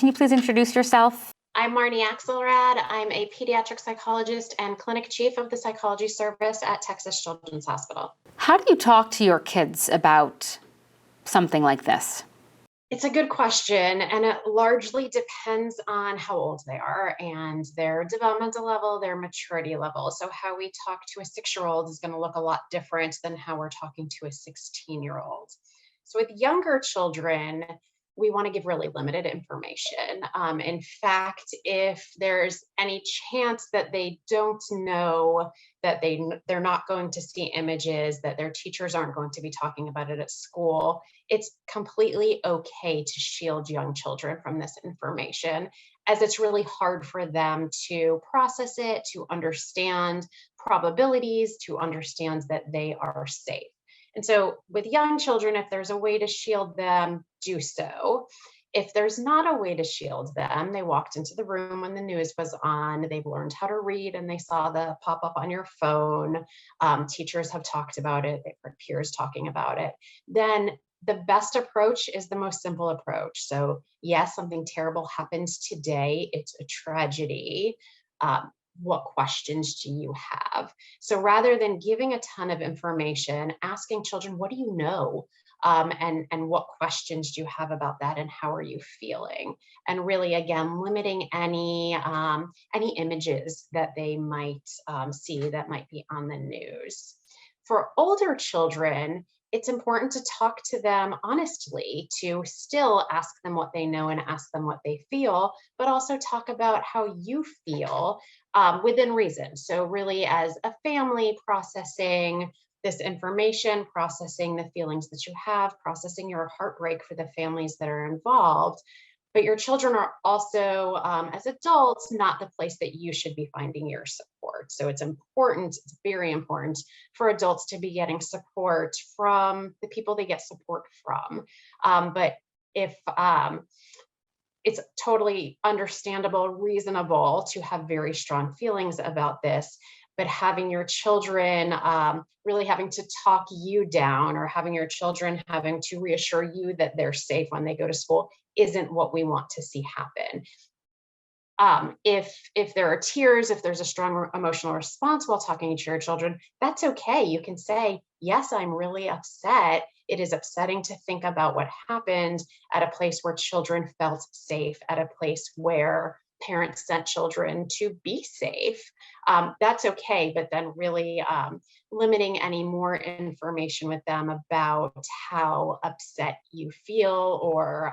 Can you please introduce yourself? I'm Marni Axelrad. I'm a pediatric psychologist and clinic chief of the psychology service at Texas Children's Hospital. How do you talk to your kids about something like this? It's a good question, and it largely depends on how old they are and their developmental level, their maturity level. So how we talk to a 6-year-old is going to look a lot different than how we're talking to a 16-year-old. So with younger children, we want to give really limited information. In fact, if there's any chance that they don't know, that they're not going to see images, that their teachers aren't going to be talking about it at school, it's completely okay to shield young children from this information, as it's really hard for them to process it, to understand probabilities, to understand that they are safe. And so with young children, if there's a way to shield them, do so. If there's not a way to shield them, they walked into the room when the news was on, they've learned how to read and they saw the pop up on your phone, teachers have talked about it, they've heard peers talking about it, then the best approach is the most simple approach. So yes, something terrible happens today, it's a tragedy. What questions do you have? So rather than giving a ton of information, asking children, what do you know? And what questions do you have about that, and how are you feeling? And really, again, limiting any images that they might see that might be on the news. For older children, it's important to talk to them honestly, to still ask them what they know and ask them what they feel, but also talk about how you feel within reason. So really, as a family, processing this information, processing the feelings that you have, processing your heartbreak for the families that are involved. But your children are also, as adults, not the place that you should be finding your support. So it's important, it's very important for adults to be getting support from the people they get support from. But if it's totally understandable, reasonable to have very strong feelings about this, but having your children really having to talk you down, or having your children having to reassure you that they're safe when they go to school, isn't what we want to see happen. If there are tears, if there's a strong emotional response while talking to your children, that's okay. You can say, yes, I'm really upset. It is upsetting to think about what happened at a place where children felt safe, at a place where parents sent children to be safe. That's okay, but then really limiting any more information with them about how upset you feel, or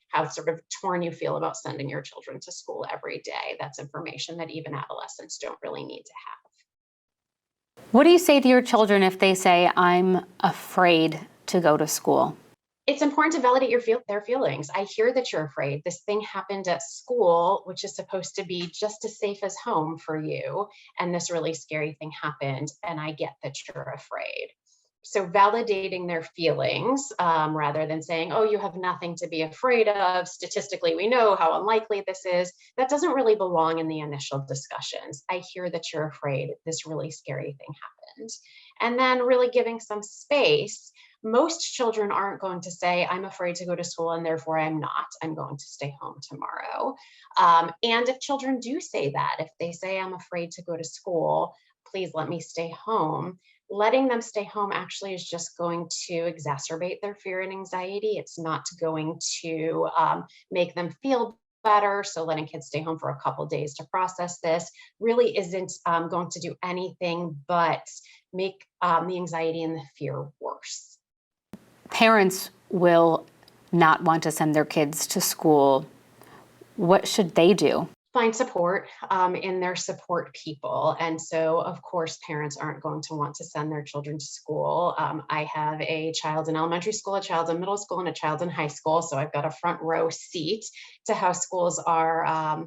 how sort of torn you feel about sending your children to school every day. That's information that even adolescents don't really need to have. What do you say to your children if they say, I'm afraid to go to school? It's important to validate their feelings. I hear that you're afraid. This thing happened at school, which is supposed to be just as safe as home for you. And this really scary thing happened, and I get that you're afraid. So validating their feelings, rather than saying, oh, you have nothing to be afraid of. Statistically, we know how unlikely this is. That doesn't really belong in the initial discussions. I hear that you're afraid. This really scary thing happened. And then really giving some space. Most children aren't going to say, I'm afraid to go to school and therefore I'm not. I'm going to stay home tomorrow. And if children do say that, if they say, I'm afraid to go to school, please let me stay home. Letting them stay home actually is just going to exacerbate their fear and anxiety. It's not going to make them feel better. So letting kids stay home for a couple days to process this really isn't going to do anything but make the anxiety and the fear worse. Parents will not want to send their kids to school. What should they do? Find support in their support people. And so, of course, parents aren't going to want to send their children to school. I have a child in elementary school, a child in middle school, and a child in high school. So I've got a front row seat to how schools are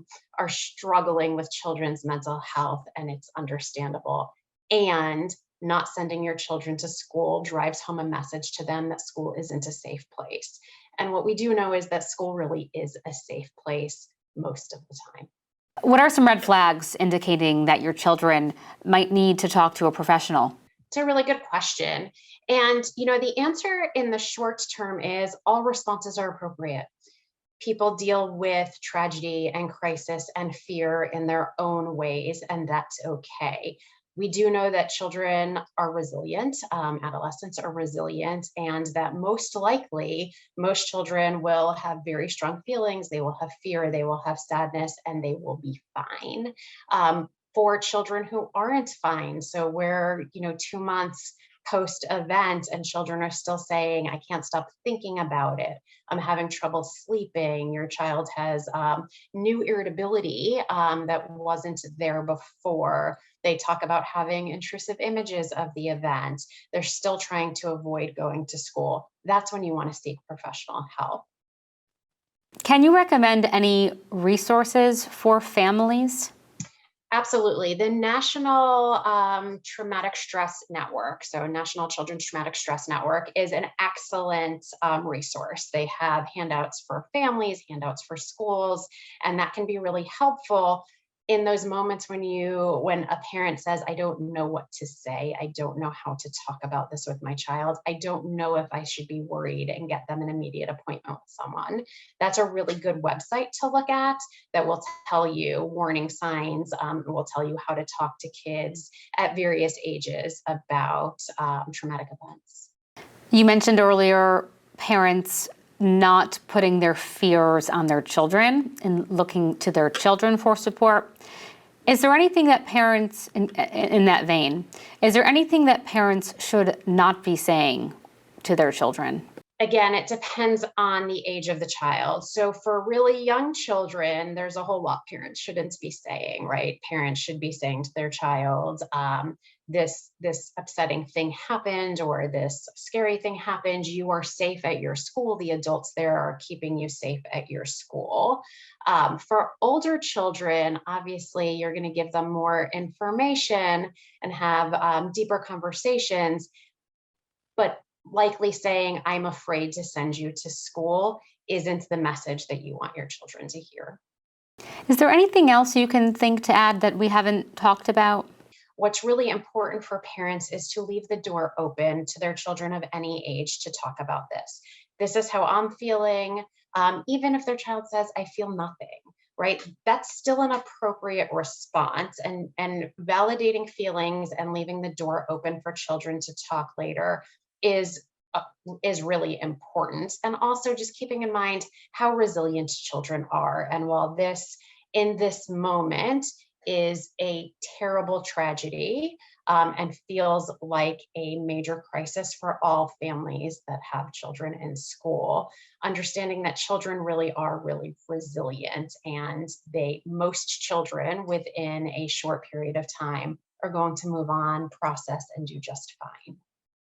struggling with children's mental health, and it's understandable. And not sending your children to school drives home a message to them that school isn't a safe place. And what we do know is that school really is a safe place most of the time. What are some red flags indicating that your children might need to talk to a professional? It's a really good question. And, the answer in the short term is all responses are appropriate. People deal with tragedy and crisis and fear in their own ways, and that's okay. We do know that children are resilient, adolescents are resilient, and that most likely, most children will have very strong feelings. They will have fear, they will have sadness, and they will be fine. For children who aren't fine, so we're 2 months post event and children are still saying, I can't stop thinking about it, I'm having trouble sleeping, your child has new irritability that wasn't there before. They talk about having intrusive images of the event. They're still trying to avoid going to school. That's when you want to seek professional help. Can you recommend any resources for families? Absolutely. The National Traumatic Stress Network, so National Children's Traumatic Stress Network, is an excellent resource. They have handouts for families, handouts for schools, and that can be really helpful in those moments when a parent says, I don't know what to say, I don't know how to talk about this with my child, I don't know if I should be worried, and get them an immediate appointment with someone. That's a really good website to look at that will tell you warning signs, will tell you how to talk to kids at various ages about traumatic events. You mentioned earlier parents not putting their fears on their children and looking to their children for support. Is there anything that parents, in that vein, is there anything that parents should not be saying to their children? Again, it depends on the age of the child. So for really young children, there's a whole lot parents shouldn't be saying, right? Parents should be saying to their child, this upsetting thing happened, or this scary thing happened. You are safe at your school. The adults there are keeping you safe at your school. For older children, obviously, you're going to give them more information and have deeper conversations, but likely saying, I'm afraid to send you to school isn't the message that you want your children to hear. Is there anything else you can think to add that we haven't talked about? What's really important for parents is to leave the door open to their children of any age to talk about this. This is how I'm feeling. Even if their child says, I feel nothing, right? That's still an appropriate response, and validating feelings and leaving the door open for children to talk later is uh, is really important. And also just keeping in mind how resilient children are. And while this in this moment is a terrible tragedy, and feels like a major crisis for all families that have children in school, understanding that children really are really resilient, and most children within a short period of time are going to move on, process, and do just fine.